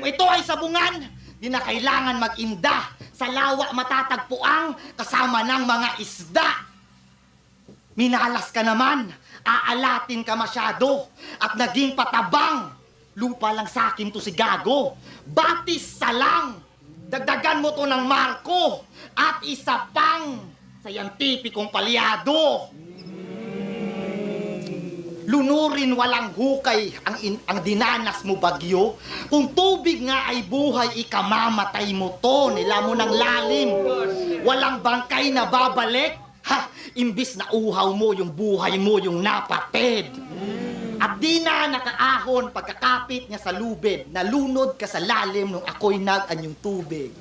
ito ay sabungan, di na kailangan mag-inda. Sa lawa matatagpuang kasama ng mga isda. Minalas ka naman, aalatin ka masyado, at naging patabang. Lupa lang sa akin to si Gago. Batis sa lang. Dagdagan mo to ng marko. At isa pang sayantipikong palyado. Lunurin walang hukay ang dinanas mo bagyo. Kung tubig nga ay buhay, ikamamatay mo to. Nila mo ng lalim. Walang bangkay na babalik. Ha! Imbis na uhaw mo yung buhay mo yung napatid. At di na nakaahon pagkakapit niya sa lubid. Nalunod ka sa lalim nung ako'y nag-anyong tubig.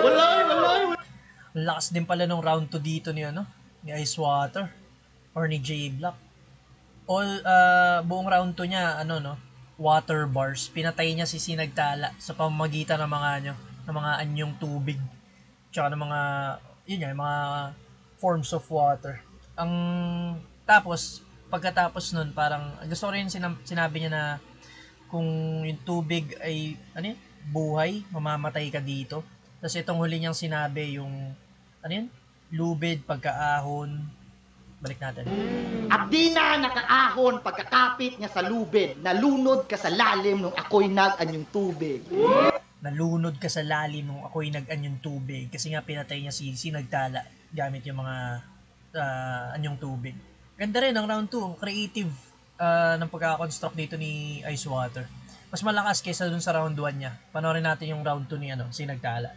Walay. Lakas din pala nung round 2 dito ni ni Ice Water or ni J Block. Buong round 2 niya water bars. Pinatay niya si Sinagtala sa pamamagitan ng mga anyong tubig. Tsaka ng mga mga forms of water. Pagkatapos nun, parang gusto ko rin sinabi niya na kung yung tubig ay buhay, mamamatay ka dito. Tapos itong huli niyang sinabi yung lubid, pagkaahon. Balik natin. At di na nakaahon pagkakapit niya sa lubid. Nalunod ka sa lalim nung ako'y nag-anyong tubig. Nalunod ka sa lalim nung ako'y nag-anyong tubig. Kasi nga pinatay niya si Sinagtala gamit yung mga anyong tubig. Ganda rin ang round 2, creative ng pagkakakonstruct dito ni Ice Water. Mas malakas kaysa dun sa round 1 niya. Panoorin natin yung round 2 ni Sinagtala.